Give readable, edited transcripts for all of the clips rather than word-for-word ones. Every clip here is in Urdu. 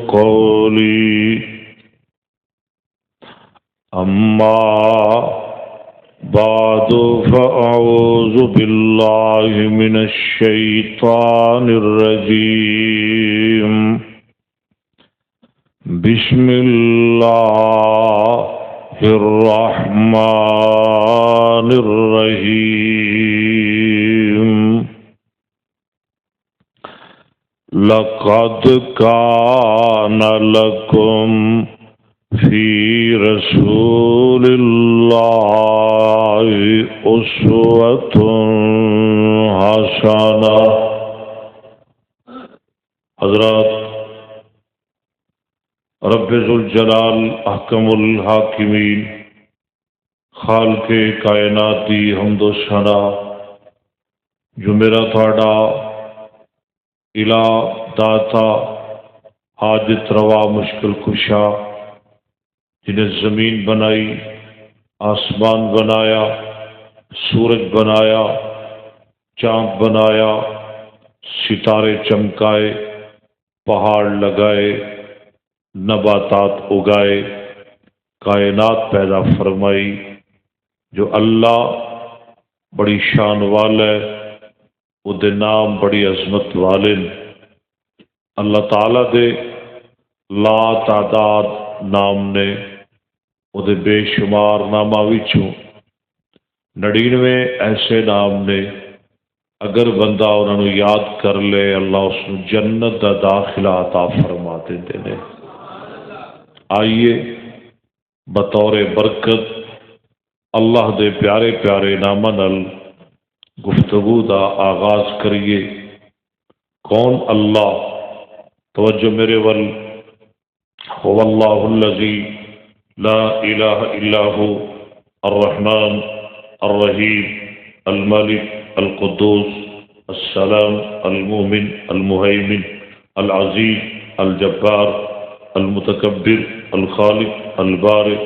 قولي أما بعد فأعوذ بالله من الشيطان الرجيم بسم الله الرحمن الرحيم لقد كان لكم في رسول الله أسوة حسنة۔ حضرات، رب ذوالجلال احکم الحاکمین، خالق کائنات دی حمد و ثنا جو میرا تھوڑا الہ داتا حاجت روا مشکل کشا، جنہیں زمین بنائی، آسمان بنایا، سورج بنایا، چاند بنایا، ستارے چمکائے، پہاڑ لگائے، نباتات اگائے، کائنات پیدا فرمائی، جو اللہ بڑی شان والے، وہ دے نام بڑی عظمت والے، اللہ تعالیٰ دے لا تعداد نام نے، وہ دے بے شمار نامہ وچوں 99 ایسے نام نے، اگر بندہ انہوں یاد کر لے اللہ اس کو جنت دا داخلہ عطا فرما دیندے نے۔ آئیے بطور برکت اللہ دے پیارے پیارے نامہ نال گفتگو دا آغاز کریے۔ کون اللہ؟ توجہ میرے ول، هو اللہ الذی لا الہ الا هو الرحمن الرحیم الملک القدوس السلام المؤمن المہیمن العزیز الجبار المتکبر الخالق البارئ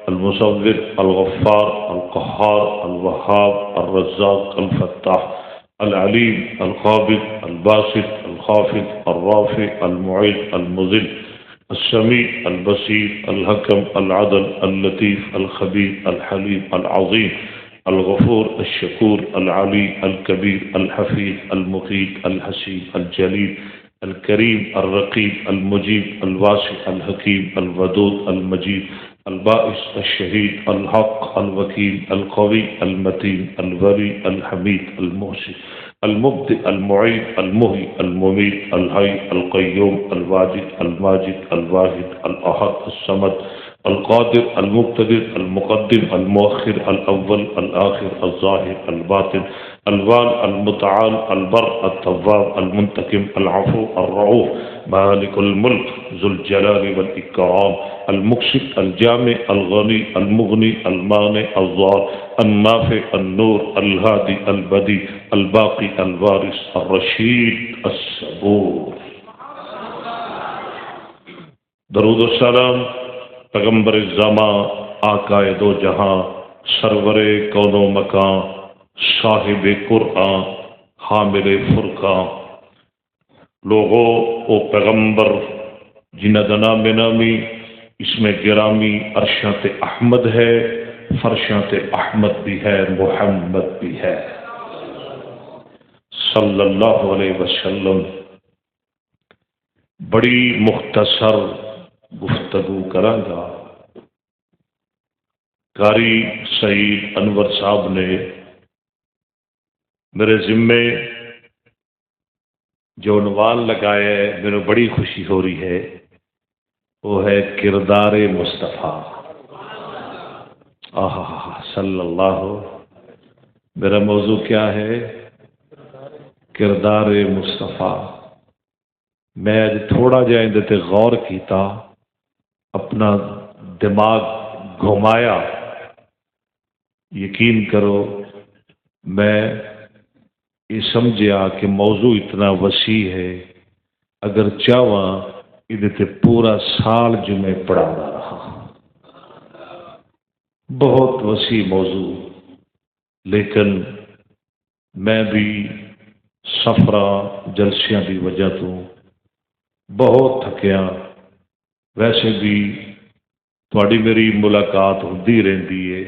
المصور الغفار القہار الوہاب الرزاق الفتاح العلیم القابض الباسط الخافض الرافع المعز المذل السمیع البصیر الحکم العدل اللطیف الخبیر الحلیم العظیم الغفور الشکور العلی الکبیر الحفیظ المقیت الحسیب الجلیل الکریم الرقیب المجیب الواسع الحکیم الودود المجید الباعث الشہید الحق الوکیل القوی المتین الولی الحمید المحسن المبدئ المعید المحیی الممیت الحی القیوم الواجد الماجد الواحد الاحد الصمد القادر المقتدر المقدم المؤخر الاول الاخر الظاہر الباطن الوال المتعال البر التواب المنتقم العفو الرؤوف مالك الملك ذو الجلال والإكرام المكشف الجامع الغني المغني المانع الضار النافع النور الهادي البديع الباقي الوارث الرشيد الصبور۔ درود و سلام پیغمبر زمان، آقا دو جہاں، سرور کون و مکان، صاحب قرآن، حامل فرقان۔ لوگوں او پیغمبر جنہ دا نام نامی اس میں گرامی عرشات احمد ہے، فرشات احمد بھی ہے، محمد بھی ہے صلی اللہ علیہ وسلم۔ بڑی مختصر گفتگو کراں گا۔ قاری سعید انور صاحب نے میرے ذمے جو عنوان لگایا ہے، میرے بڑی خوشی ہو رہی ہے، وہ ہے کردارے مصطفیٰ۔ صلی اللہ۔ میرا موضوع کیا ہے؟ کردارے مصطفیٰ۔ میں آج تھوڑا جہا اندر تے غور کیتا، اپنا دماغ گھمایا، یقین کرو میں یہ سمجھیا کہ موضوع اتنا وسیع ہے، اگر چاہواں ادھر پورا سال جمعے پڑھانا رہا۔ بہت وسیع موضوع، لیکن میں بھی سفراں جلسیاں دی وجہ تو بہت تھکیا، ویسے بھی تھوڑی میری ملاقات ہوتی رہتی ہے،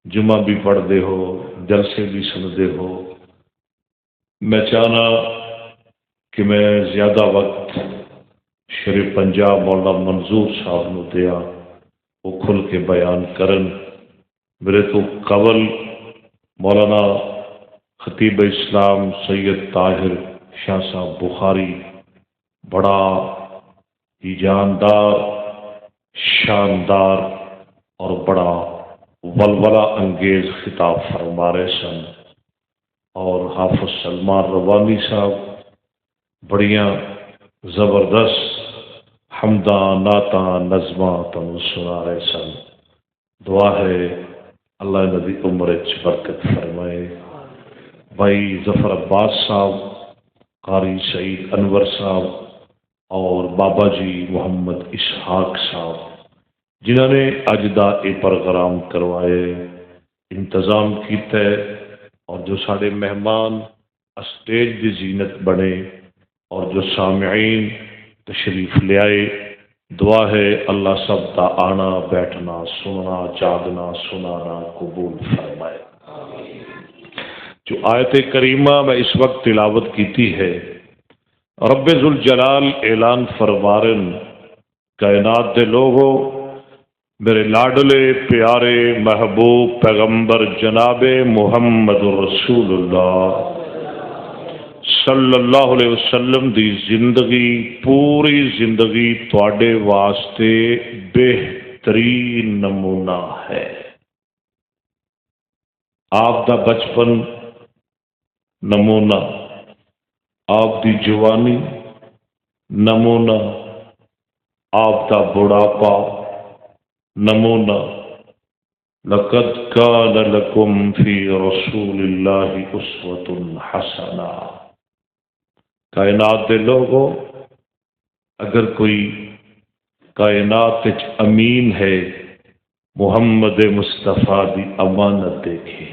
جمعہ بھی پڑھتے ہو، جلسے بھی سنتے ہو، میں چاہنا کہ میں زیادہ وقت شریف پنجاب مولانا منظور صاحب نو دیا، وہ کھل کے بیان کرن۔ میرے تو قبل مولانا خطیب اسلام سید طاہر شاہ صاحب بخاری بڑا ہی جاندار، شاندار اور بڑا ولولہ انگیز خطاب فرما رہے سن، اور حافظ سلمان روانی صاحب بڑیاں زبردست حمداں نعتاں نظماں تمہیں سنا رہے سن۔ دعا ہے اللہ نبی عمر برکت فرمائے۔ بھائی ظفر عباس صاحب، قاری سعید انور صاحب اور بابا جی محمد اسحاق صاحب جنہوں نے اج دا یہ پروگرام کروائے، انتظام کیتا ہے، اور جو سارے مہمان اسٹیج دی زینت بنے اور جو سامعین تشریف لے آئے، دعا ہے اللہ سب کا آنا بیٹھنا سننا جاگنا سنانا قبول فرمائے۔ جو آیت کریمہ میں اس وقت تلاوت کیتی ہے، رب ذوالجلال اعلان فرمارن، کائنات دے لوگو، میرے لاڈلے پیارے محبوب پیغمبر جناب محمد رسول اللہ صلی اللہ علیہ وسلم دی زندگی، پوری زندگی تواڈے واسطے بہترین نمونہ ہے۔ آپ دا بچپن نمونہ، آپ دی جوانی نمونہ، آپ دا بڑھاپا نمونہ۔ لقد کان لکم فی رسول اللہ اسوۃ حسنہ۔ کائنات دے لوگو، اگر کوئی کائنات وچ امین ہے، محمد مصطفیٰ دی امانت دیکھے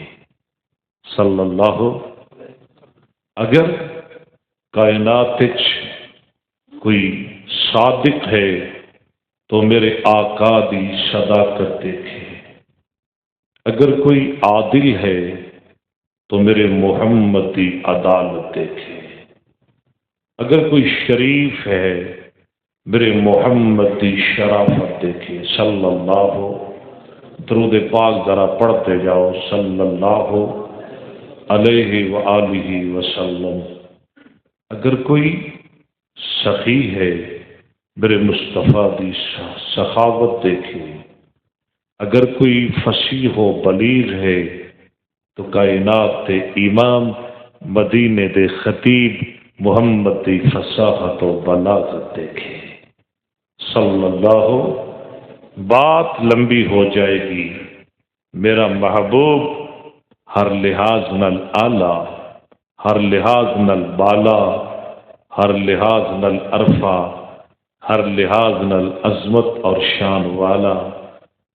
صلی اللہ۔ اگر کائنات وچ کوئی صادق ہے تو میرے آقا دی صداقت دیکھے، اگر کوئی عادل ہے تو میرے محمد دی عدالت دیکھے، اگر کوئی شریف ہے میرے محمد دی شرافت دیکھے صلی اللہ۔ درود پاک ذرا پڑھتے جاؤ، صلی اللہ علیہ وآلہ وسلم۔ اگر کوئی سخی ہے میرے مصطفیٰ دی سخاوت دیکھے، اگر کوئی فصیح و بلیغ ہے تو کائنات دے امام مدینے دے خطیب محمد دی فصاحت و بلاغت دیکھے صلی اللہ۔ بات لمبی ہو جائے گی، میرا محبوب ہر لحاظ نل اعلیٰ، ہر لحاظ نل بالا، ہر لحاظ نل عرفہ، ہر لحاظ نل عظمت اور شان والا،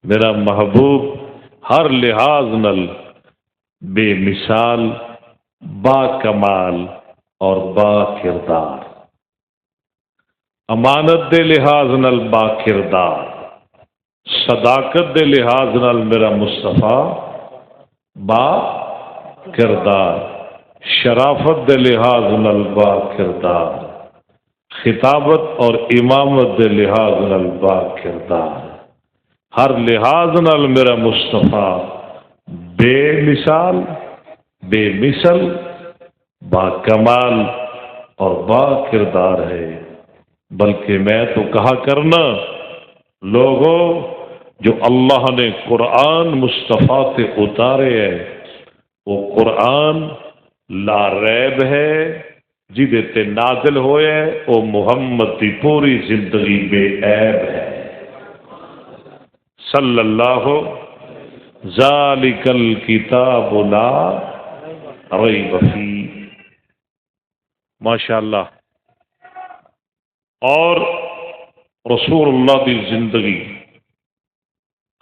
میرا محبوب ہر لحاظ نل بے مثال، با کمال اور با کردار۔ امانت دے لحاظ نل با کردار، صداقت دے لحاظ نال میرا مصطفیٰ با کردار، شرافت دے لحاظ نال با کردار، خطابت اور امامت دے لحاظ نال با کردار، ہر لحاظ نال میرا مصطفیٰ بے مثال، بے مثل، با کمال اور با کردار ہے۔ بلکہ میں تو کہا کرنا، لوگوں جو اللہ نے قرآن مصطفیٰ سے اتارے ہے، وہ قرآن لا ریب ہے، جدے تے نازل ہوئے وہ محمد کی پوری زندگی بے عیب ہے صلی اللہ۔ ذالک الکتاب لا ریب فیہ، ماشاءاللہ۔ اور رسول اللہ کی زندگی،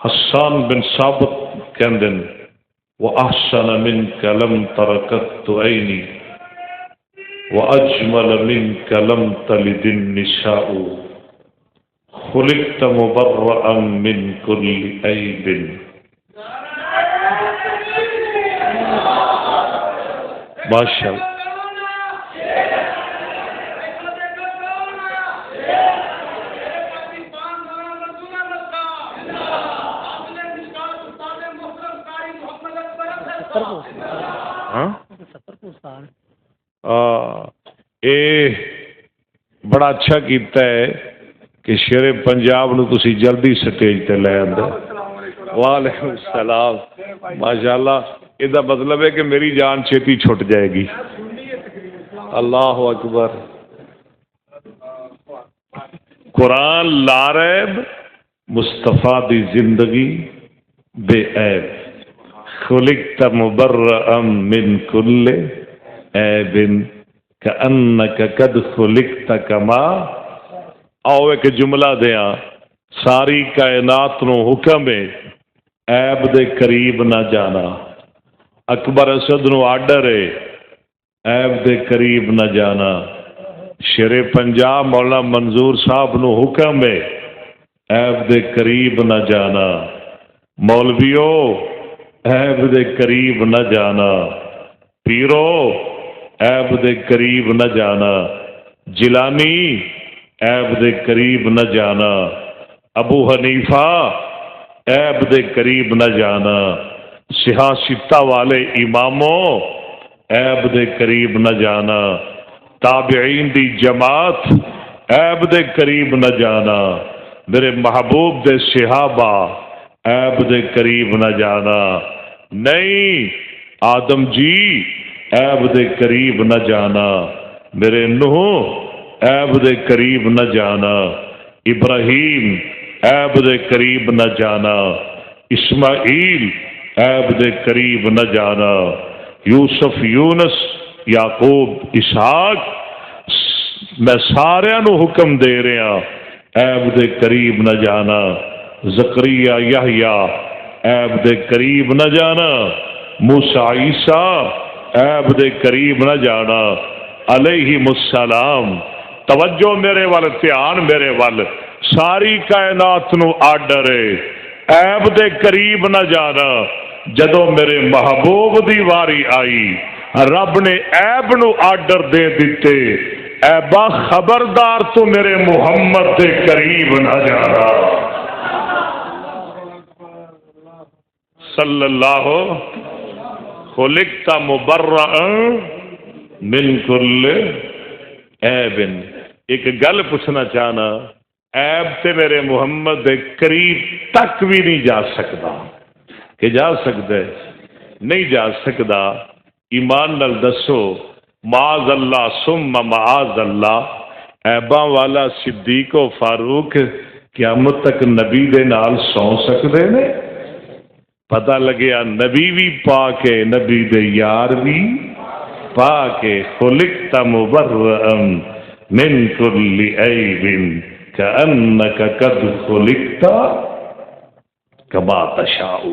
حسان بن ثابت کہندے وَأَحْسَنَ مِنْكَ لَمْ تَرَكَتْ عَيْنِي وأجمل منك لم تلد النساء خلقت مبرأ من كل عيب. ماشاء اللہ. بڑا اچھا کیتا ہے کہ شیر پنجاب نو تسی جلدی سٹیج تے لے آندے. وعلیکم السلام. ماشاءاللہ یہ مطلب ہے کہ میری جان چھتی چھٹ جائے گی. اللہ اکبر. قرآن لا ریب مصطفیٰ دی زندگی بے عیب. خلقت مبرأ من کل عیب کأنک قد خلقت کما. آؤ ایک جملہ دیاں. ساری کائنات نو حکم ہے عیب دے قریب نہ جانا. اکبراسد نو آرڈر ہے عیب دے قریب نہ جانا. شیر پنجاب مولانا منظور صاحب نو حکم ہے عیب دے قریب نہ جانا. مولویو عیب دے قریب نہ جانا. پیرو عیب دے قریب نہ جانا. جیلانی عیب دے قریب نہ جانا. ابو حنیفہ عیب دے قریب نہ جانا. سیاستہ والے اماموں عیب دے قریب نہ جانا. تابعین دی جماعت عیب دے قریب نہ جانا. میرے محبوب دے صحابہ عیب دے قریب نہ جانا. نہیں آدم جی عیب دے قریب نہ جانا. میرے نوح عیب دے قریب نہ جانا. ابراہیم عیب دے قریب نہ جانا. اسماعیل عیب دے قریب نہ جانا. یوسف یونس یعقوب اسحاق میں سارے نو حکم دے رہا عیب دے قریب نہ جانا. زکریا یحییٰ عیب دے قریب نہ جانا. موسیٰ عیسیٰ عیب دے قریب نہ جانا علیہم السلام. توجہ میرے وال دھیان میرے وال. ساری کائنات نو آرڈر ہے عیب دے قریب نہ جانا. جدو میرے محبوب دی واری آئی رب نے عیب نو آرڈر دے دیتے عیبا خبردار تو میرے محمد دے قریب نہ جانا. صلی اللہ خلقت مبرأ من کل عیب. ایک گل پوچھنا چاہنا عیب تے میرے محمد دے قریب تک بھی نہیں جا سکتا. کہ جا سکتا ہے؟ نہیں جا سکتا. ایمان نال دسو معاذ اللہ ثم معاذ اللہ عیباں والا صدیق و فاروق قیامت تک نبی دے نال سو سکتے نے؟ پتہ لگیا نبی بھی پاک ہے نبی دے یار بھی پاک ہے. خلقت مبرأ من کل عیب کأنک قد خلقت کما تشاء.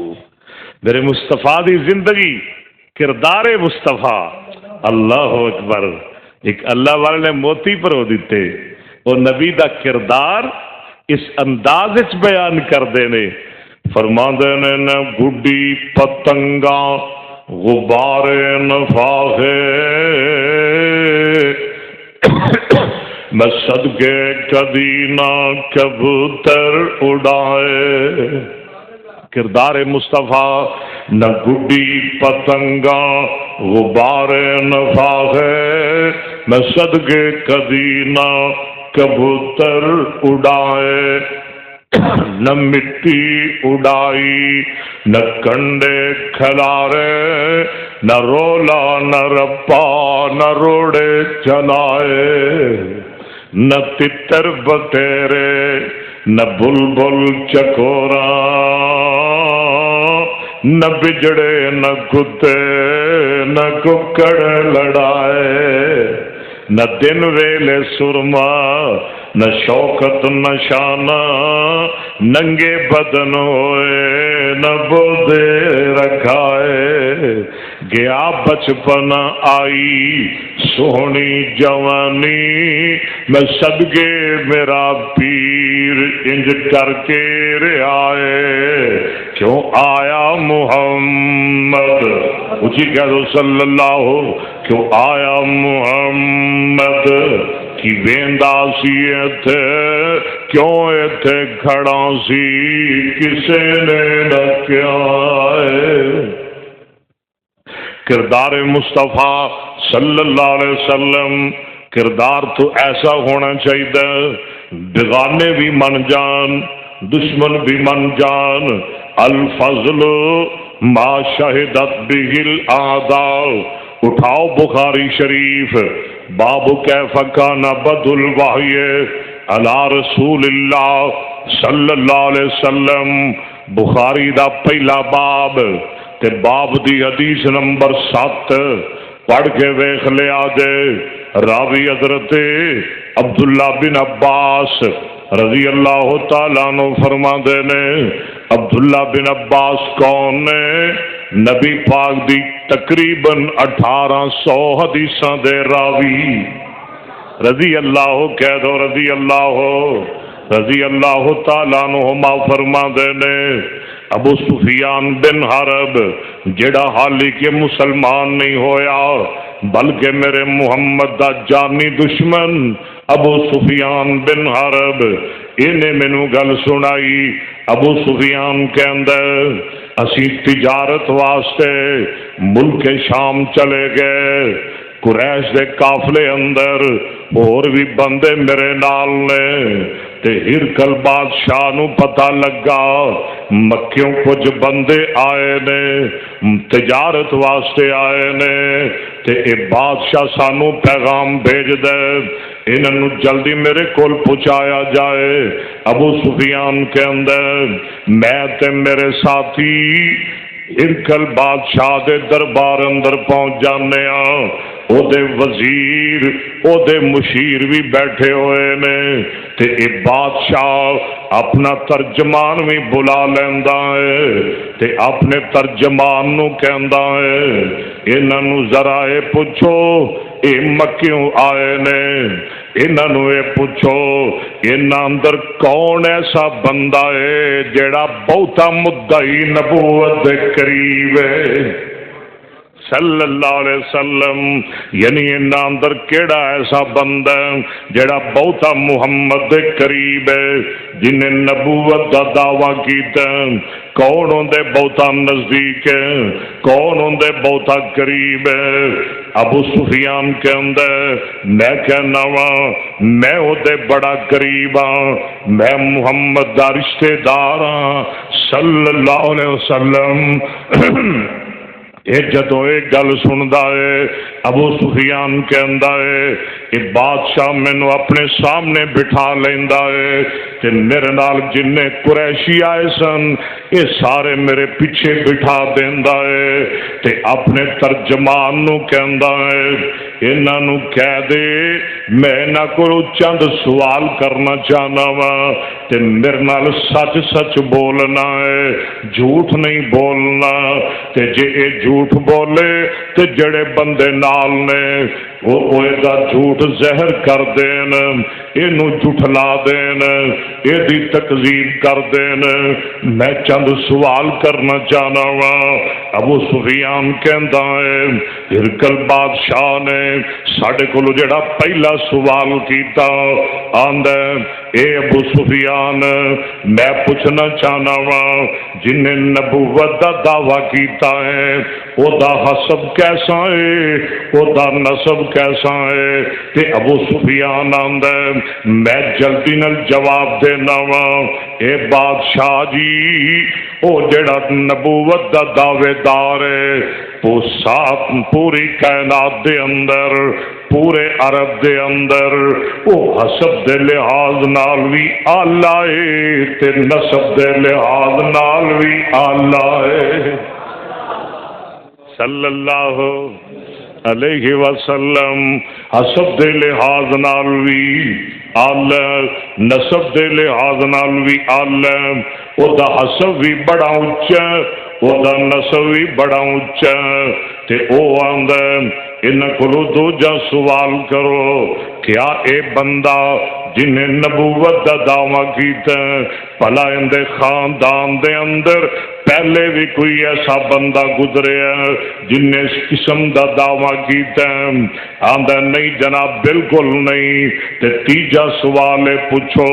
میرے مصطفیٰ دی زندگی کردارے مصطفیٰ. اللہ اکبر. ایک اللہ والے نے موتی پرو دیتے وہ نبی دا کردار اس انداز وچ بیان کردے نے. فرماندے نے نہ گڈی پتنگاں غبارے نفاخے میں صدقے کدی نہ کبوتر اڑائے. کردار مصطفیٰ نہ گڈی پتنگاں غبارے نفاخے میں صدقے کدی نہ کبوتر اڑائے. نہ مٹی اڑائی نہ کنڈے کھلارے نہ رولا نہ رپا نہ روڑے چلائے. نہ تتر بٹیرے نہ بلبل چکورا نہ بجڑے نہ کتے نہ ککڑ لڑائے. نہ دن ویلے سرما نہ شوکت نہ شانہ ننگے بدن ہوئے نہ بودے رکھائے گیا بچپن آئی سونی جوانی میں صدقے میرا پیر انج کر کے رہائے کیوں آیا محمد اچھی کہہ دو صلی اللہ کیوں آیا محمد کی ویندا سی ایتھے کیوں ایتھے کھڑا سی کسے نے ڈکیا ہے کردار مصطفیٰ صلی اللہ علیہ وسلم کردار تو ایسا ہونا چاہیے بیگانے بھی من جان دشمن بھی من جان الفضل ما شہدت بہ الاعداء اٹھاؤ بخاری شریف باب کیف کان بدء الوحی علی رسول اللہ صلی اللہ علیہ وسلم بخاری دا پہلا باب تے باب دی حدیث نمبر 7 پڑھ کے ویکھ لیا جے راوی حضرت عبداللہ بن عباس رضی اللہ تعالیٰ عنہ فرماندے نے عبداللہ بن عباس کون نے نبی پاک دی تقریباً 1800 حدیثاں دے راوی رضی اللہ کہہ دو رضی اللہ تعالیٰ عنہما فرماندے نے ابو سفیان بن حرب جڑا حالی کہ مسلمان نہیں ہویا بلکہ میرے محمد دا جانی دشمن ابو سفیان بن حرب انہیں مینوں گل سنائی ابو سفیان کہندا اسی تجارت واسطے ملک شام چلے گئے قریش دے قافلے اندر اور بھی بندے میرے نال نے تے ہرکل بادشاہ نو پتہ لگا مکیوں کچھ بندے آئے نے تجارت واسطے آئے نے تے اے بادشاہ سانو پیغام بھیج دے انہوں جلدی میرے کول پہنچایا جائے ابو سفیان کے اندر میں تے میرے ساتھی ہرکل بادشاہ دے دربار اندر پہنچ جانے او دے وزیر او دے مشیر بھی بیٹھے ہوئے نے تے اے بادشاہ اپنا ترجمان بھی بلا لیندا ہے تے اپنے ترجمان نو کہندا ہے انہاں نو ذرا اے پوچھو اے مکیوں آئے نے انہاں نو اے پوچھو انہاں اندر کون ایسا بندہ ہے جیڑا بہتا مدعی نبوت دے قریب ہے صلی اللہ علیہ وسلم یعنی انہاں اندر کیڑا ایسا بندہ جڑا بہتا محمد دے قریب ہے جنہیں نبوت دا دعویٰ کیتا کون ہوندے بہتا نزدیک ہے کون ہوندے بہتا قریب ہے ابو سفیان کے اندر میں کہنا ہاں میں ہوندے بڑا قریب ہاں میں محمد دا رشتہ دار ہاں صلی اللہ علیہ وسلم یہ جدو ایک گل سندا ہے ابو سفیان کہندا ہے کہ بادشاہ مینوں اپنے سامنے بٹھا لیندا ہے تے میرے نال جننے قریشی آئے سن یہ سارے میرے پیچھے بٹھا دیندا ہے تے اپنے ترجمان نو کہندا ہے انہاں نو کہہ دے میں انہاں کولوں چند سوال کرنا چاہنا وا تے میرے نال سچ سچ بولنا ہے جھوٹ نہیں بولنا تے جے اے جھوٹ بولے تے جڑے بندے نال نے وہ دا جھوٹ زہر کر دین اینو جھٹلا دین اے دی تکذیب کر دین میں چند سوال کرنا چاہنا وا ابو سفیان کہندا ہے ہرکل بادشاہ نے ساڈے کولوں جڑا پہلا سوال کیتا آندا اے ابو سفیان میں پوچھنا چاہنا وا جن نے نبوت دا دعویٰ کیتا ہے او دا حسب کیسا ہے او دا نسب کیسا ہے تے ابو سفیان آندا میں جلدی نال جواب دینا وا اے بادشاہ جی او جڑا نبوت دا دعوے دار ہے وہ سات پوری کائنات دے اندر پورے عرب دے اندر وہ حسب دے لحاظ نال بھی آلہ ہے تے نسب دے لحاظ نال بھی آلہ ہے صلی اللہ علیہ وسلم حسب دے لحاظ نال بھی آلہ، نسب دے لحاظ نال بھی آلہ، او دا حسب بھی بڑا اونچا، او دا نسب بھی بڑا اونچا، تے او آندا انہاں کولوں دوجا سوال کرو، کیا اے بندہ جنہیں نبوت دا دعویٰ کیتا بھلا اندے خاندان دے اندر پہلے بھی کوئی ایسا بندہ گزریا جن نے اس قسم دا دعویٰ کیتا آندا نہیں جناب بالکل نہیں۔ تے تیجا سوال ہے پوچھو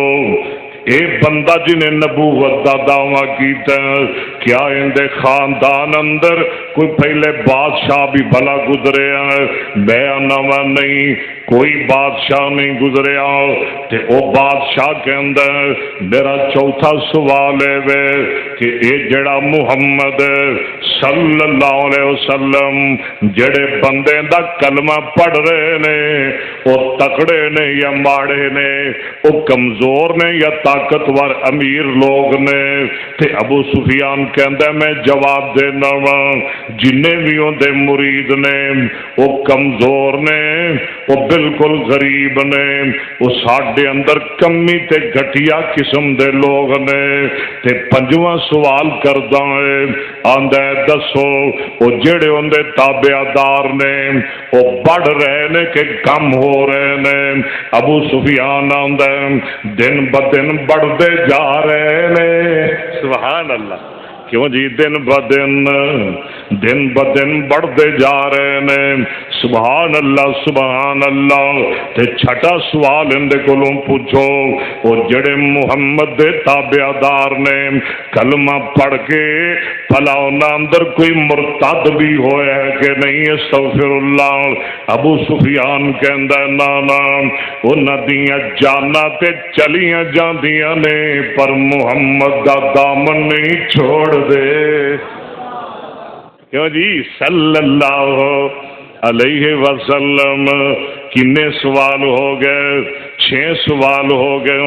اے بندہ جنہیں نبوت دا دعویٰ کیتا کیا اندے خاندان اندر کوئی پہلے بادشاہ بھی بھلا گزریا؟ میں آنا نہیں، کوئی بادشاہ نہیں گزریا۔ تے او بادشاہ کے اندر میرا چوتھا سوال ہے وے کہ اے جڑا محمد صلی اللہ علیہ وسلم جڑے بندے دا کلمہ پڑھ رہے نے او تکڑے نے یا ماڑے نے، او کمزور نے یا طاقتور امیر لوگ نے؟ تے ابو سفیان کہندا میں جواب دینا وا جنے بھی اندے مرید نے او کمزور نے، او بالکل غریب نے، او ساڈے اندر کمی تے گھٹیا قسم دے لوگ نے۔ تے پنجواں سوال کردا ہے آندا ہے دسو او جڑے اندے تابعدار نے او بڑھ رہے نے کہ کم ہو رہے نے؟ ابو سفیان آندا ہے دن بدن بڑھتے جا رہے نے۔ سبحان اللہ، کیوں جی دن بدن بڑھتے جا رہے نے۔ سبحان اللہ سبحان اللہ۔ تے چھٹا سوال اندے کولوں پوچھو او جڑے محمد دے تابعدار نے کلمہ پڑھ کے بھلا انہاں اندر کوئی مرتد بھی ہویا ہے کہ نہیں؟ استغفر اللہ۔ ابو سفیان کہندا نا نا انہاں دیاں جاناں تے چلیاں جاندیاں نے پر محمد دا دامن نہیں چھوڑ دے۔ کیوں جی صلی اللہ علیہ وسلم۔ کنے سوال ہو گئے؟ 6 سوال ہو گئے۔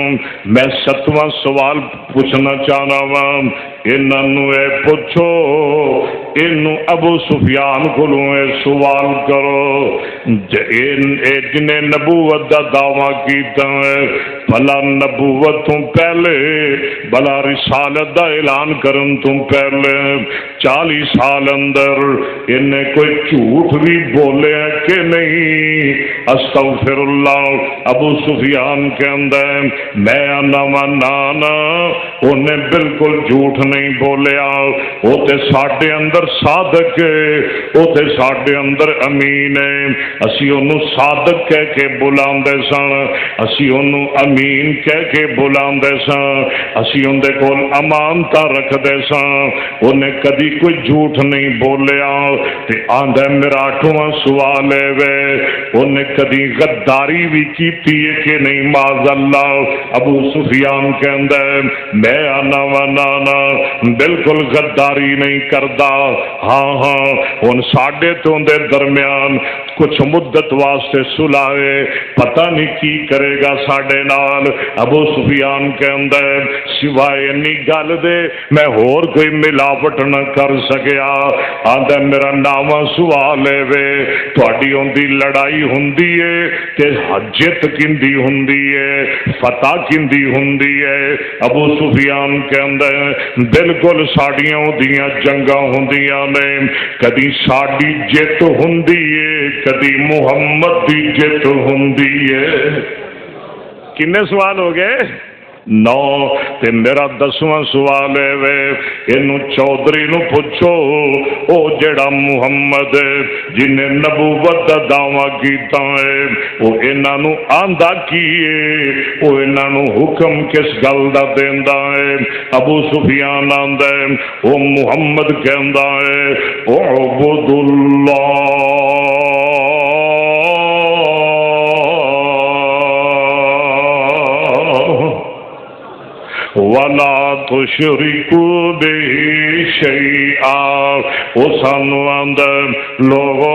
میں 7واں سوال پوچھنا چاہنا وا انہوں اے پوچھو انہوں ابو سفیان کولوں اے سوال کرو جنہیں نبوت دا دعویٰ کیتا ہے بھلا نبوت تم پہلے بھلا رسالت دا اعلان کرن تم پہلے 40 سال اندر انہیں کوئی جھوٹ بھی بولے کہ نہیں؟ استغفر اللہ۔ ابو سفیان کے اندر میں آنا نانا انہیں بالکل جھوٹ نہیں بولیا، وہ تے ساڈے اندر صادق ہے، وہ تے ساڈے اندر امین ہے۔ اسی انہوں صادق کہہ کے بلاندے سن، اسی انہوں امین کہہ کے بلاندے سن، اسی اندے کول امانتا رکھ دے سن، انہیں کدی کوئی جھوٹ نہیں بولیا۔ تے آندہ میرا 8واں سوال ہے وے انہیں کدی غداری بھی کیتی ہے کہ نہیں؟ معاذ اللہ۔ ابو سفیان کے اندر میں آنا و نانا بالکل غداری نہیں کردا۔ ہاں ہاں ان ساڈے تو اندے درمیان کچھ مدت واسطے سلاوے پتہ نہیں کی کرے گا ساڈے نال۔ ابو سفیان کے اندر سوائے انی گل دے میں اور کوئی ملاوٹ نہ کر سکیا۔ آندا میرا 9واں سوال ہے وے تہاڈی اندی لڑائی ہوندی ہے تے جت کیندی ہوندی ہے، فتح کیندی ہوندی ہے؟ ابو سفیان کے اندر بالکل ساڈیاں اودیاں جنگاں ہوندیاں نے، کدی ساڈی جت ہوندی ہے کدی محمد دی جت ہوندی ہے۔ کنے سوال ہو گئے؟ 9۔ تے میرا 10واں سوال ہے وے اینو چودھری نو پوچھو او جڑا محمد جنہیں نبوت دا دعویٰ کیتا ہے او انہاں نو آندا کی ہے، او انہاں نو حکم کس گل دا دیندا ہے؟ ابو سفیان آندا ہے او محمد کہندا ہے اعبد اللہ وَلَا تُشْرِكُوا بِهِ شَيْئًا۔ او سانو اندر لوگو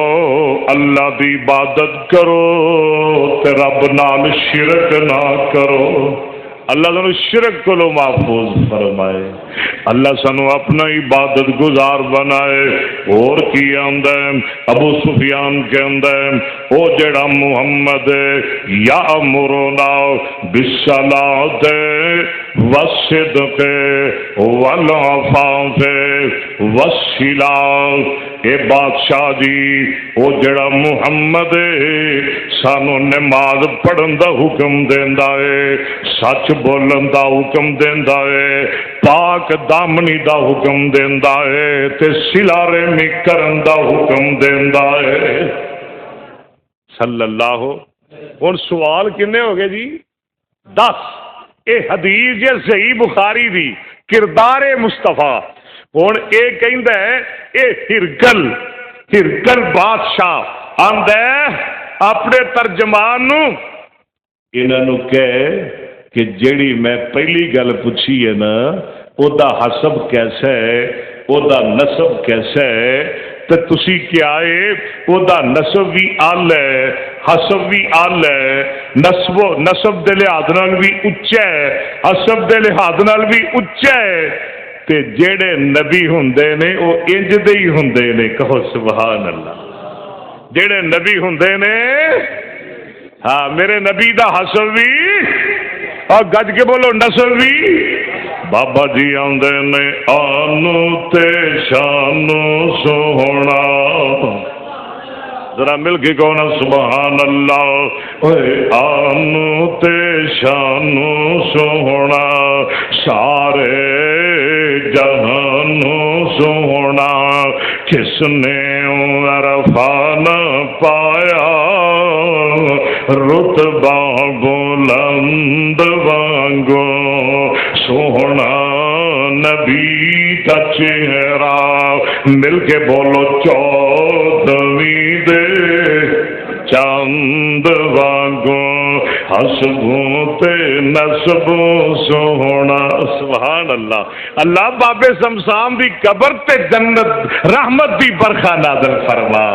اللہ دی عبادت کرو تے رب نال شرک نہ کرو۔ اللہ سانو شرک کو محفوظ فرمائے، اللہ سانو اپنا عبادت گزار بنائے۔ اور کی آندا ہے ابو سفیان کے اندر او جڑا محمد یامرنا بالصلاۃ والصدق والعفاف والصلاۃ، اے بادشاہ جی او جڑا محمد سانو نماز پڑھن دا حکم دیندا ہے، سچ بولن دا حکم دیندا ہے، پاک دامنی دا حکم دیندا ہے تے صلہ رحمی کرن دا حکم دیندا ہے صلی اللہ۔ ہن سوال کنے ہو گئے جی؟ 10۔ اے حدیث جے صحیح بخاری دی کردارے مصطفیٰ۔ ہن اے کہندا ہے اے ہرکل بادشاہ آندا ہے اپنے ترجمان نو انہاں نو کہے کہ جیڑی میں پہلی گل پوچھی ہے نا او دا حسب کیسا ہے، او دا نسب کیسا ہے، تے تسی کیا ہے او دا نسب بھی آل ہے، حسب بھی آل ہے، نسب دے لحاظ نال بھی اچا ہے، حسب دے لحاظ نال بھی اچا ہے، تے جیڑے نبی ہوندے نے او انج دے ہی ہوندے نے، کہو سبحان اللہ۔ جیڑے نبی ہوندے نے ہاں میرے نبی دا حسب بھی اور گج کے بولو نسب بھی۔ بابا جی آندے نے آنو تے شانو سوہنا، ذرا مل کے کہو نا سبحان اللہ۔ آنو تے شانو سوہنا سارے جہانو سوہنا، کس نے عرفان پایا رتبہ بلند وانگو، سوہنا نبی کا چہرہ، مل کے بولو چودھویں دے چاند وانگو، حسبوں تے نسبوں سوہنا سبحان اللہ۔ اللہ بابے شمشان دی قبر تے جنت رحمت دی برخا نازل فرما،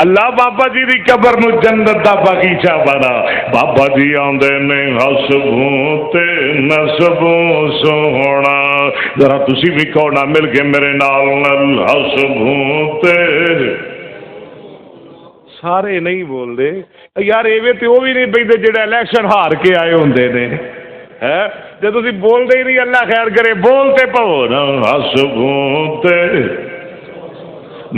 اللہ بابا جی دی قبر نو جنت دا باغیچہ بنا۔ بابا جی آندے نے حسبوں تے نسبوں سوہنا، ذرا تسی بھی کہو نا مل کے میرے نال، حسبوں تے سارے نہیں بول دے یار، ایویں تے وہ بھی نہیں پہنتے جڑے الیکشن ہار کے آئے ہوندے نے، جے تسی بولدے ہی نہیں اللہ خیر کرے، بولتے پو نا حسبوں تے،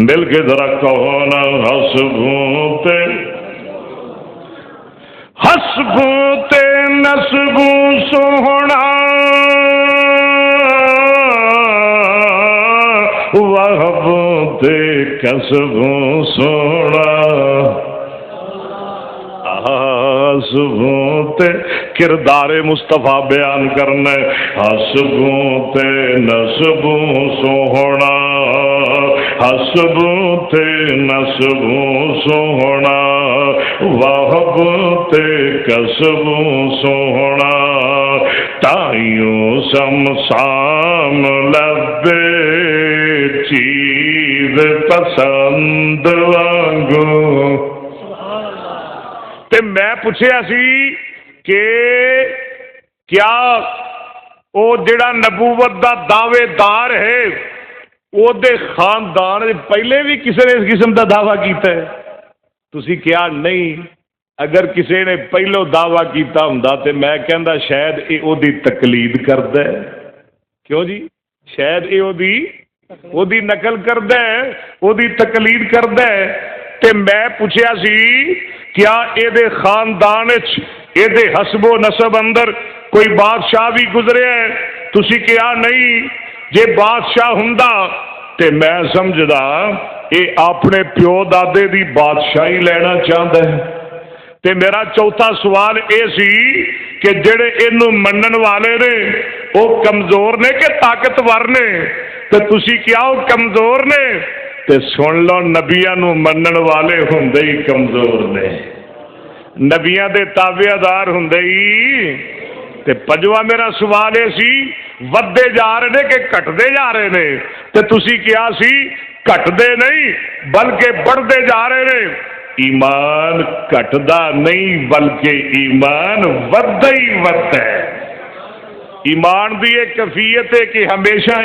مل کے ذرا کہو نا حسبوں تے، حسبوں تے نسبوں سوہنا، وہب تے کسبوں سونا، حسبوں تے کردارے مصطفیٰ بیان کرنا، حسبوں تے نسبوں سوہنا، حسبوں تے نسبوں سوہنا، وہب تے کسبوں سوہنا، تائیوں سمسام لبے چیز پسند وانگو۔ تے میں پوچھیا سی کہ کیا او جڑا نبوت دا دعوے دار ہے او دے خاندان پہلے بھی کسی نے اس قسم دا دعویٰ کیتا ہے؟ تسی کیا نہیں، اگر کسی نے پہلو دعویٰ کیتا ہوندا تے میں کہندا شاید اے او دی تقلید کردا ہے۔ کیوں جی؟ شاید اے او دی نقل کردا ہے، او دی تقلید کردا ہے۔ تے میں پوچھیا سی کیا اے دے خاندان وچ اے دے حسب و نسب اندر کوئی بادشاہ بھی گزرے ہے؟ تسی کیا نہیں، جے بادشاہ ہوندا تے میں سمجھدا اے اپنے پیو دادے دی بادشاہی لینا چاہندا ہے۔ تے میرا چوتھا سوال اے سی کہ جڑے اینو منن والے نے وہ کمزور نے کہ طاقتور نے؟ تے تسی کیا وہ کمزور نے؟ تے سن لو نبیاں نو منن والے ہوندے ہی کمزور نے، نبیاں دے تابعدار ہوندے ہی۔ تے پنجواں میرا سوال اے سی ودے جا رہے نے کہ گھٹدے جا رہے نے؟ تے تسی کیا سی گھٹدے نہیں بلکہ بڑھتے جا رہے نے۔ ایمان گھٹدا نہیں بلکہ ایمان وددا ہی وددا ہے۔ ایمان دی ایک کیفیت ہے کہ ہمیشہ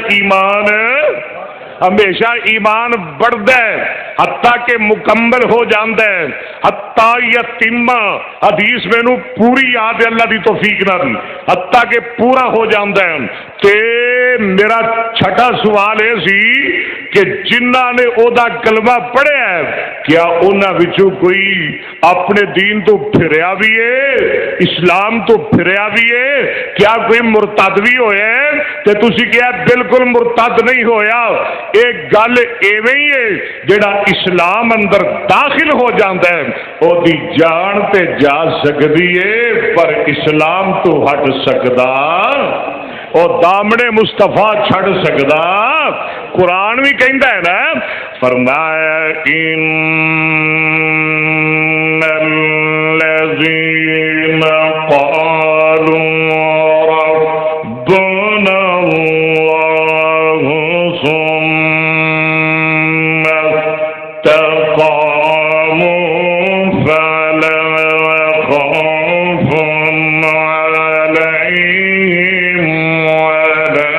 ایمان بڑھتا ہے حتیٰ کہ مکمل ہو جاتا ہے، حتیٰ یتیم حدیث مینوں پوری یاد ہے، اللہ دی توفیق نہ دی، حتیٰ کہ پورا ہو جاتا ہے۔ تے میرا چھٹا سوال یہ سی کہ جنہ نے او دا کلمہ پڑھیا ہے کیا انہاں وچوں کوئی اپنے دین تو پھریا بھی ہے، اسلام تو پھریا بھی ہے، کیا کوئی مرتد بھی ہویا ہے؟ تے تسی کیا بالکل مرتد نہیں ہویا، ایک گل ایویں ہی ہے جڑا اسلام اندر داخل ہو جاتا ہے او دی جان تے جا سکدی ہے پر اسلام تو ہٹ سکدا او دامنے مصطفیٰ چھڑ سکدا۔ قرآن بھی کہندا ہے نا، فرمایا ان الذین قالوا ربنا اللہ ثم استقاموا فلا خوف علیہم ولا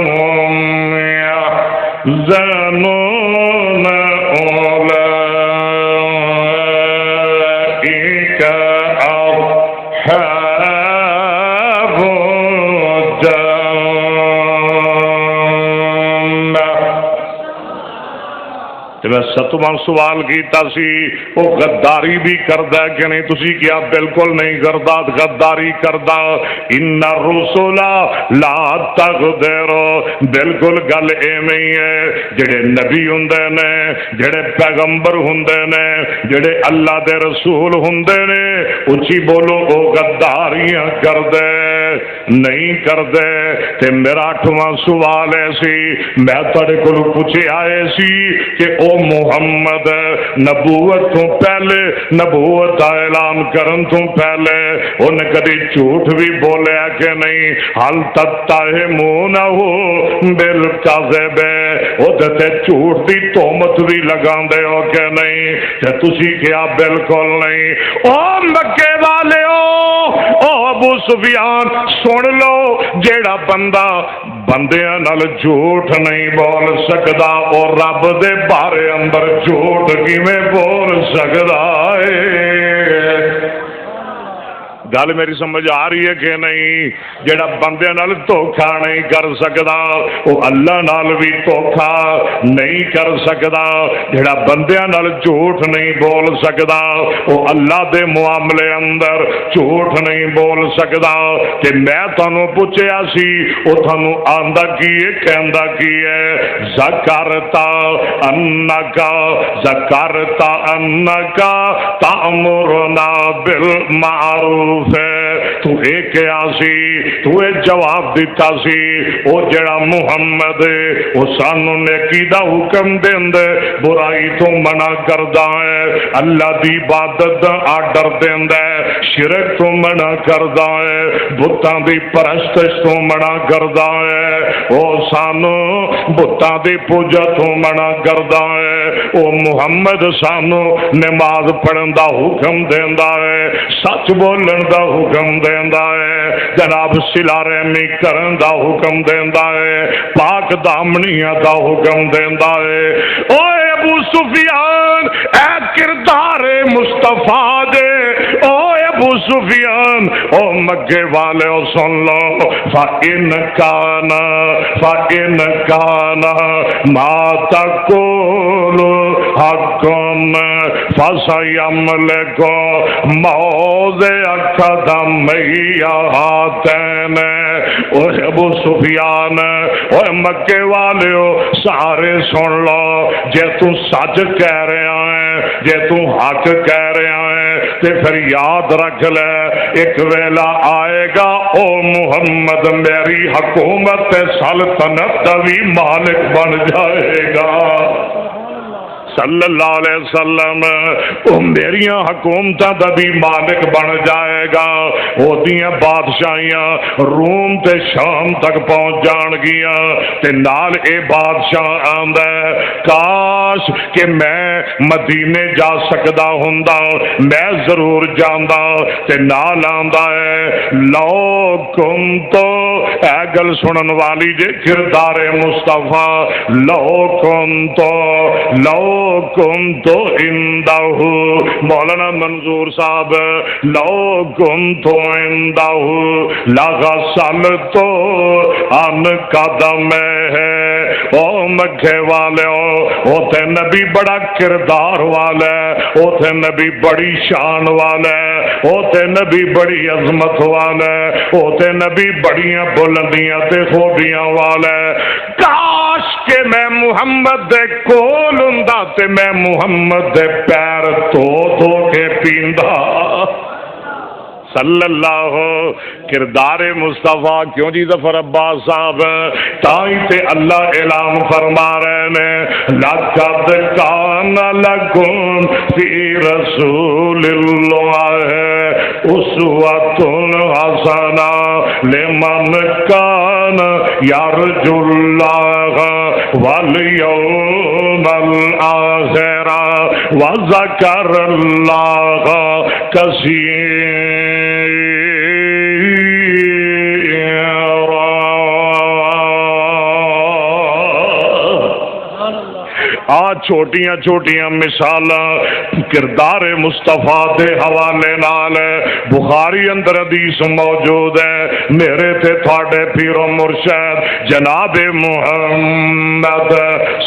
هم يحزنون أولئك أصحاب الجنة۔ میں ستواں سوال کیتا سی وہ غداری بھی کردا ہے کہ نہیں؟ تسی کیا بالکل نہیں کردا، غداری کردا۔ ان الرسل لا تغدر، بالکل گل ایویں ہی ہے، جڑے نبی ہوندے نے، جڑے پیغمبر ہوندے نے، جڑے اللہ دے رسول ہوندے نے، اچھی بولو وہ غداریاں کردے نہیں کردے۔ تے میرا 8واں سوال ہے سی میں تہاڈے کول پوچھے آئے سی کہ او محمد نبوت تو پہلے، نبوت کا اعلان کرن تو پہلے انہیں کدی جھوٹ بھی بولیا کہ نہیں؟ حل تتہمونہ بالکذب، او تے جھوٹ دی تہمت بھی لگاندے ہو کہ نہیں؟ تے تسی کیا بالکل نہیں؟ او مکے والیو، او ابو سفیان سن لو، جیڑا بندہ بندیاں نال جھوٹ نہیں بول سکدا اور رب دے بارے اندر جھوٹ کیویں بول سکدا ہے؟ گل میری سمجھ آ رہی ہے کہ نہیں؟ جڑا بندے نال دھوکھا نہیں کر سکدا وہ اللہ نال بھی دھوکھا نہیں کر سکدا، جڑا بندیاں نال جھوٹ نہیں بول سکدا وہ اللہ دے معاملے اندر جھوٹ نہیں بول سکدا۔ تے میں تانوں پوچھیا سی وہ تانوں آندا کی ہے، کہندا کی ہے؟ ذکرتا انکا تأمرنا بالمعروف، تو ایک آسی تو ایک جواب دیتا سی او جڑا محمد وہ سانو نیکی دا حکم دیندے، برائی تو منع کردا ہے، اللہ دی عبادت دا آرڈر دیندے، شرک تو منع کردا ہے، بتاں دی پرستش تو منع کردا ہے، او سانو بتاں دی پوجا تو منع کردا ہے، او محمد سانو نماز پڑھن دا حکم دیندا ہے، سچ بولن دا حکم دیندا ہے، جناب صلہ رحمی کرن دا حکم دیندا ہے، پاک دامنیاں دا حکم دیندا ہے۔ اوے ابو سفیان اے کردار مصطفیٰ دے، اوے ابو سفیان او مکے والے سن لو، فَإِنْ كَانَ مَا تَقُولُ حَقٌّ فَسَيَمْلِكُ مَوْضِعَ قَدَمَيْهِ هَاتَيْنِ۔ اوہ ابو سفیان، اوہ مکے والےو سارے سن لو، جے تو سچ کہہ رہا ہے، جے تو حق کہہ رہا ہے تے پھر یاد رکھ لے ایک ویلا آئے گا او محمد میری حکومت سلطنت دا بھی مالک بن جائے گا۔ صلی اللہ علیہ وسلم وہ میری حکومتاں دا بھی مالک بن جائے گا، وہدیاں بادشاہیاں روم تے شام تک پہنچ جان گیاں تے نال اے بادشاہ آندا ہے کاش کہ میں مدینے جا سکدا ہوندا، میں ضرور جاندا تے نال آندا ہے لو کنتو، اے گل سنن والی جے کردارے مصطفیٰ، لو کنتو عندہ، مولانا منظور صاحب لو کنتو عندہ لغسلتو ان قدمہ ہے۔ او مکے والے او تے نبی بڑا کردار والا ہے، او تے نبی بڑی شان والا ہے، او تے نبی بڑی عظمت والا ہے، او تے نبی بڑیاں بلندیاں تے خوبیاں والا ہے۔ کاش کہ میں محمد دے کول ہوندا تے میں محمد دے پیر تو کے پیندا۔ صلی اللہ کردار مصطفیٰ کیوں جی ظفر عباس صاحب تائی تے اللہ اعلان فرما رہے نے لقد کان لکم فی رسول اللہ اسوۃ حسنہ لمن کان یرجو اللہ والیوم الآخر وذکر اللہ کثیرا۔ چھوٹیاں چھوٹیاں مثالاں کردار مصطفیٰ دے حوالے نال بخاری اندر حدیث موجود ہے، میرے تے تھوڑے پیر و مرشد جناب محمد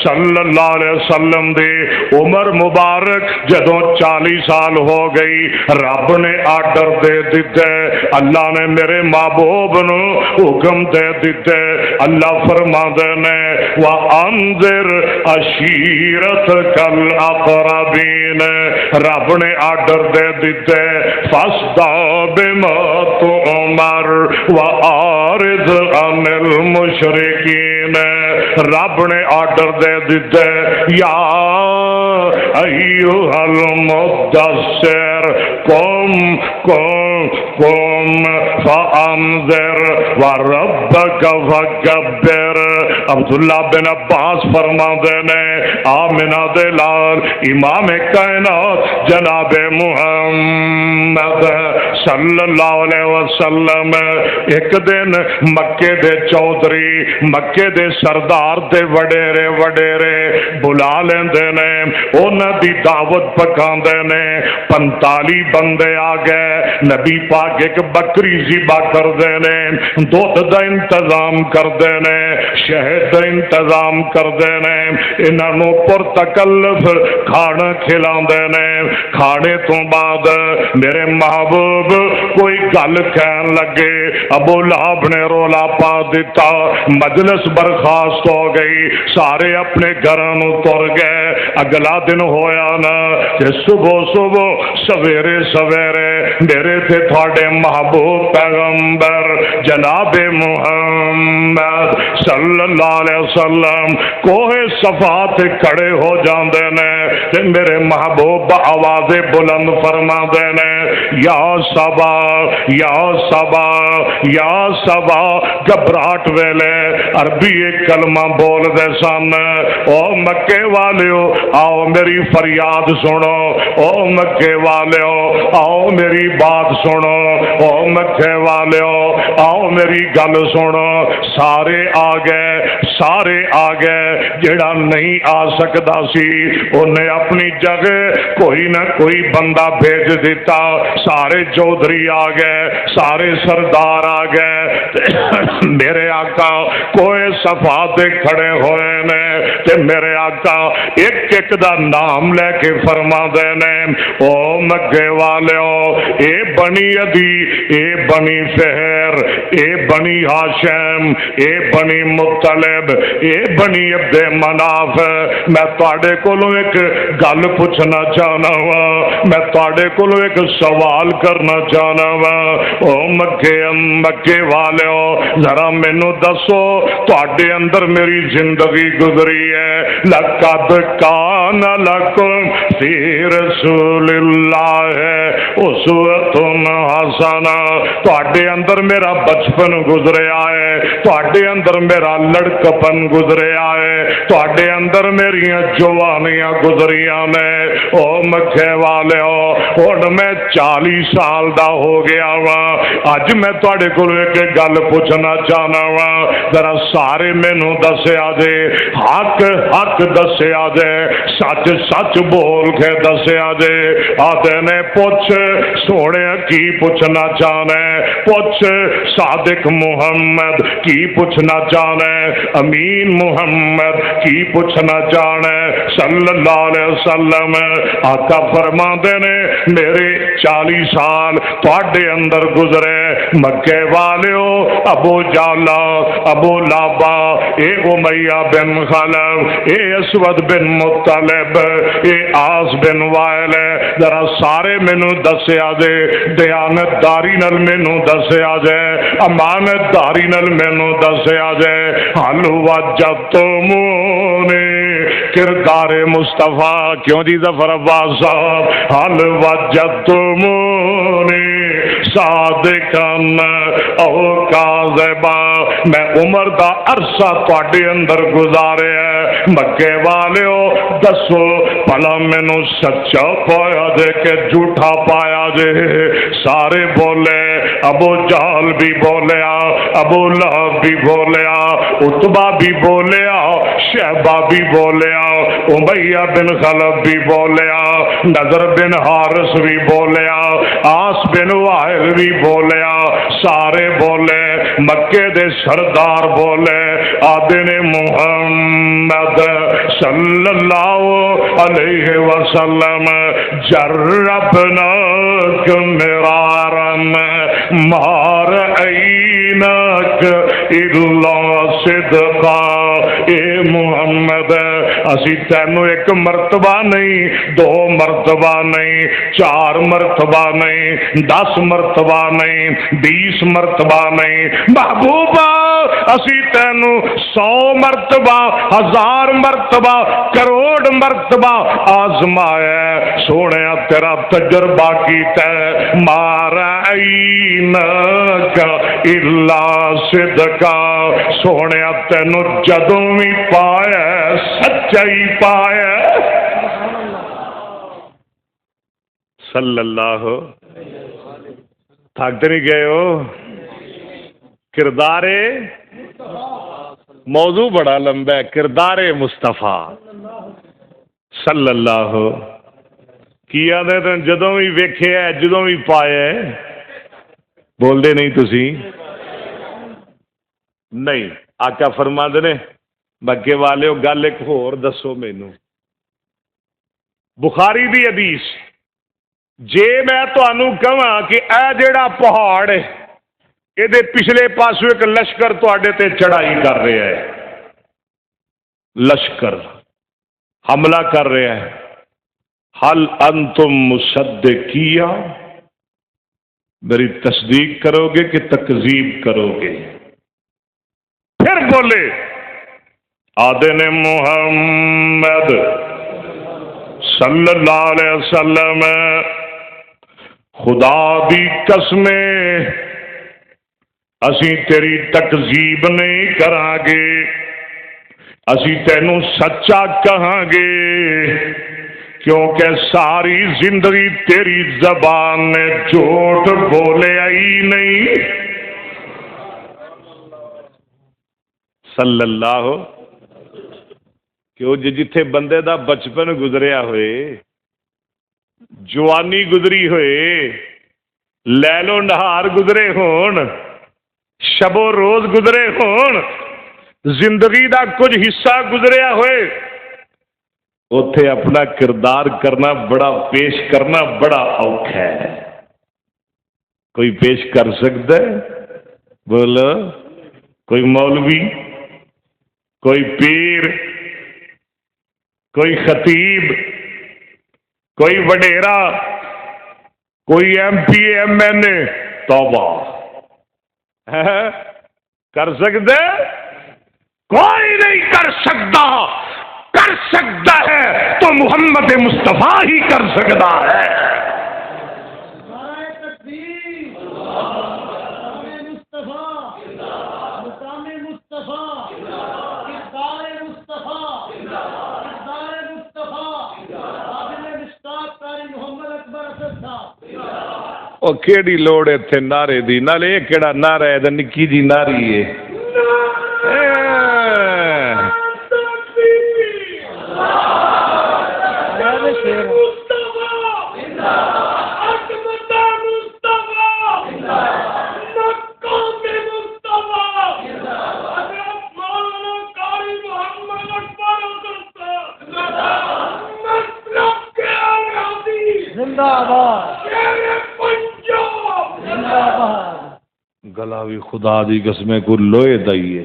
صلی اللہ علیہ وسلم دی عمر مبارک جدوں 40 سال ہو گئی، رب نے آرڈر دے دیتے، اللہ نے میرے محبوب نو حکم دے دیتے، اللہ فرماندے نے وَأَنذِرْ عَشِيرَتَكَ الْأَقْرَبِينَ، رب نے آرڈر دے دیتے فَاصْدَعْ بِمَا تُؤْمَرُ وَأَعْرِضْ عَنِ الْمُشْرِكِينَ، رب نے آرڈر دے دیتے یا ایھا المدثر قم فانذر وربک فکبر۔ عبداللہ بن عباس فرماندے نے آمنہ دے لال امام کائنات جناب محمد صلی اللہ علیہ وسلم ایک دن مکے دے چودھری مکے دے سردار دے وڈیرے بلا لیندے نے، انہاں دی دعوت پکاندے نے، 45 بندے آ گئے، نبی پاک ایک بکری ذبح کردے نے، دودھ دا انتظام کردے نے، شہد دا انتظام کردے نے، انہاں نوں پرتکلف کھانا کھلاندے نے۔ کھانے تو بعد میرے محبوب کوئی گل کہن لگے، ابو لہب نے رولا پا دیتا، مجلس برخاست ہو گئی، سارے اپنے گھراں نوں تر گئے۔ اگلا دن ہویا نا کہ صبح سویرے میرے تے تھوڑے محبوب پیغمبر جناب محمد صلی اللہ علیہ وسلم کوہ صفا تے کھڑے ہو جاندے نے تے میرے محبوب آواز بلند فرماندے نے یا صبا یا صبا یا صبا۔ گھبراہٹ ویلے عربی ایک کلمہ بول دے سن، او مکے والیو آؤ میری فریاد سنو، او مکے والیو آؤ میری بات سنو، او مکے والیو آؤ میری گل سنو۔ سارے آ گئے، جڑا نہیں آ سکتا سی انہیں اپنی جگہ کوئی نہ کوئی بندہ بھیج دیتا، سارے چودھری آ گئے، سارے سردار آ گئے، میرے آقا کوئی صفا تے کھڑے ہوئے نے تے میرے آقا ایک ایک دا نام لے کے فرما دے نے او مکے والیو اے بنی بنی عدی، اے بنی فہر، اے بنی ہاشم، اے بنی مطلب، اے بنی عبد مناف، میں تواڈے کولوں ایک گل پوچھنا چاہنا وا، میں تواڈے کولوں ایک سوال کرنا چاہنا وا۔ او مکے والیو، ذرا مینوں دسو تواڈے اندر میری زندگی گزری ہے، لقد کان لکم فی رسول اللہ اسوۃ حسنہ، تواڈے اندر میرا بچپن گزریا ہے، تواڈے اندر میرا لڑکپن گزریا ہے، تواڈے اندر میریاں جوانیاں گزریاں نے۔ او مکے والیو، ہن میں 40 سال دا ہو گیا وا، اج میں تواڈے کول ایک گل پوچھنا چاہنا وا، ذرا سارے مینوں دسیا جے، حق حق دسیا جے، سچ سچ بول کے دسیا جے۔ آدھے نے پوچھ سونے کی پوچھنا چاہنا ہے، پوچھ صادق محمد کی پوچھنا چاہنا ہے، امین محمد کی پوچھنا چاہنا ہے صلی اللہ علیہ وسلم۔ آقا فرماندے نے میرے 40 سال تواڈے اندر گزرے، مکے والیو، ابو جالا، ابو لابا، اے امیہ بن خلف، اے اسود بن مطلب، اے آس بن وائل، ذرا سارے مینوں دسیا جے، دیانت داری نال مینوں دسیا جے، امانت داری نال مینوں دسیا جے، حل وجدتمونی کردار مصطفیٰ، کیوں جی ظفر عباس صاحب، حل وجدتمونی صادقاً او کاذبا، میں عمر دا عرصہ تواڈے اندر گزاریا ہے، مکے والیو دسو بھلا مینوں سچا پایا جے کہ جھوٹا پایا جے؟ سارے بولے، ابو جہل بھی بولیا، ابو لہب بھی بولیا، عتبہ بھی بولیا، شیبہ بھی بولیا، امیہ بن خلف بھی بولیا، نضر بن حارث بھی بولیا، آس بن وائل بھی بولیا، سارے بولے، مکے دے سردار بولے، آدھے نے محمد صلی اللہ علیہ وسلم جربناک مرارا مار عینک الا صدقا، اے محمد اسی تینوں ایک مرتبہ نہیں، 2 مرتبہ نہیں، 4 مرتبہ نہیں، 10 مرتبہ نہیں، 20 مرتبہ نہیں، محبوبہ اسی تینوں 100 مرتبہ، 1000 مرتبہ، کروڑ مرتبہ آزمایا، سونے تیرا تجربہ کیتا ہے، مارا عینک الا صدقا، سونے تینوں جدوں بھی پایا سچائی پایا۔ صلی اللہ، تھکتے نہیں گئے ہو؟ کردارے، موضوع بڑا لمبا ہے، کردارے مصطفیٰ صلی اللہ کیا نے جدوں بھی ویکھیا، جدوں بھی پایا، بول دے نہیں تسی نہیں۔ آقا فرماندے نے مکے والے گل ایک ہور دسو مینوں، بخاری دی حدیث، جے میں تانوں کہاں کہ اے جیڑا پہاڑ ہے یہ پچھلے پاسوں ایک لشکر تواڈے تے چڑھائی کر رہا ہے، لشکر حملہ کر رہا ہے، حل انتم مصدقیہ، میری تصدیق کرو گے کہ تکذیب کرو گے؟ پھر بولے، آدھے نے محمد صلی اللہ علیہ وسلم خدا دی قسمیں اسی تیری تکذیب نہیں کراں گے، اسی تینوں سچا کہاں گے، کیونکہ ساری زندگی تیری زبان نے جھوٹ بولیا ہی نہیں۔ صلی اللہ، کیوں جتھے بندے دا بچپن گزریا ہوئے، جوانی گزری ہوئے، لیل و نہار گزرے ہون، شب و روز گزرے ہون، زندگی دا کچھ حصہ گزریا ہوئے، اوتھے اپنا کردار کرنا بڑا، پیش کرنا بڑا اوکھا ہے۔ کوئی پیش کر سکتا ہے؟ بولو، کوئی مولوی، کوئی پیر، کوئی خطیب، کوئی وڈیرا، کوئی ایم پی ایم این اے؟ توبہ، کر سکتے؟ کوئی نہیں کر سکتا۔ کر سکتا ہے تو محمد مصطفیٰ ہی کر سکتا ہے۔ وہ کیڑی لوڑ اتنے نعرے دی؟ نالے یہ کیڑا نعرہ ہے؟ نکی جی ناری ہے۔ گلا بھی خدا دی قسمیں کو لوہے دئیے۔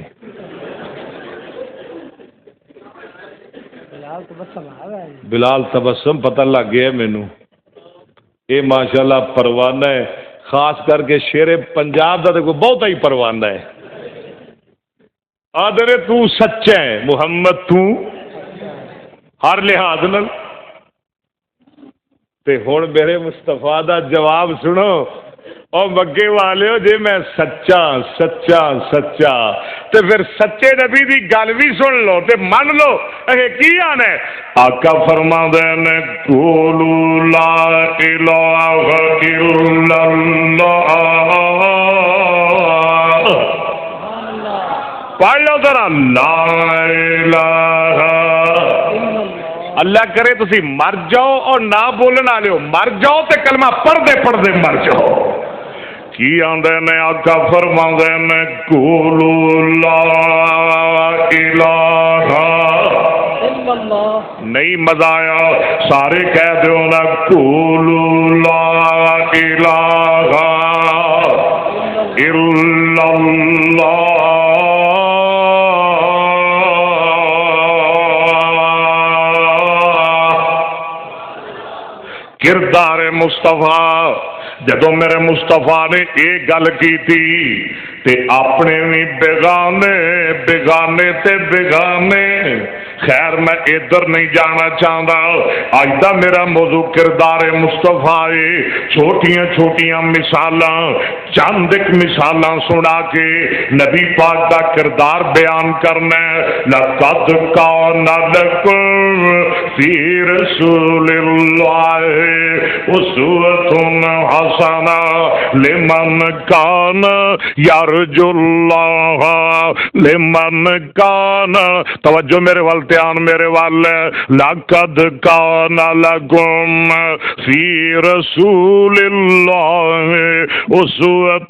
بلال تبسم پتہ لگ گیا مینوں، یہ ماشاءاللہ پروانہ ہے، خاص کر کے شیر پنجاب دا تو بہت ہی پروانہ ہے۔ آدھے تو سچا ہے محمد، تو ہر لحاظ نال۔ تے ہن میرے مصطفیٰ دا جواب سنو، او مکے والےو، جے میں سچا سچا سچا تے پھر سچے نبی دی گل بھی سن لو تے من لو۔ اے کی آنا ہے؟ آقا فرماندے نے قولوا لا الہ الا اللہ، پڑھ لو ذرا لا الہ۔ اللہ کرے تسی مر جاؤ اور نہ بولن والے ہو، مر جاؤ تے کلمہ پڑھدے پڑھدے مر جاؤ۔ کی آندے نے آقا فرماندے نے قولوا لا الہ الا اللہ، نہیں مزہ آیا، سارے کہہ دیو نا قولوا لا الہ الا اللہ۔ کردار مصطفیٰ، جدو میرے مصطفیٰ نے یہ گل کی تھی تے اپنے بھی بیگانے بیگانے تے بیگانے۔ خیر میں ادھر نہیں جانا چاہتا، اج دا میرا موضوع کردار مصطفیٰ ہے۔ چھوٹیاں چھوٹیاں مثالاں، چند ایک مثالاں سنا کے نبی پاک دا کردار بیان کرنا ہے۔ لقد کان لکم فی رسول اللہ اسوۃ حسنہ لمن کان یرجو اللہ، لمن کان، توجہ میرے وال دھیان میرے وال، لقد کان لکم فی رسول اللہ اسوۃ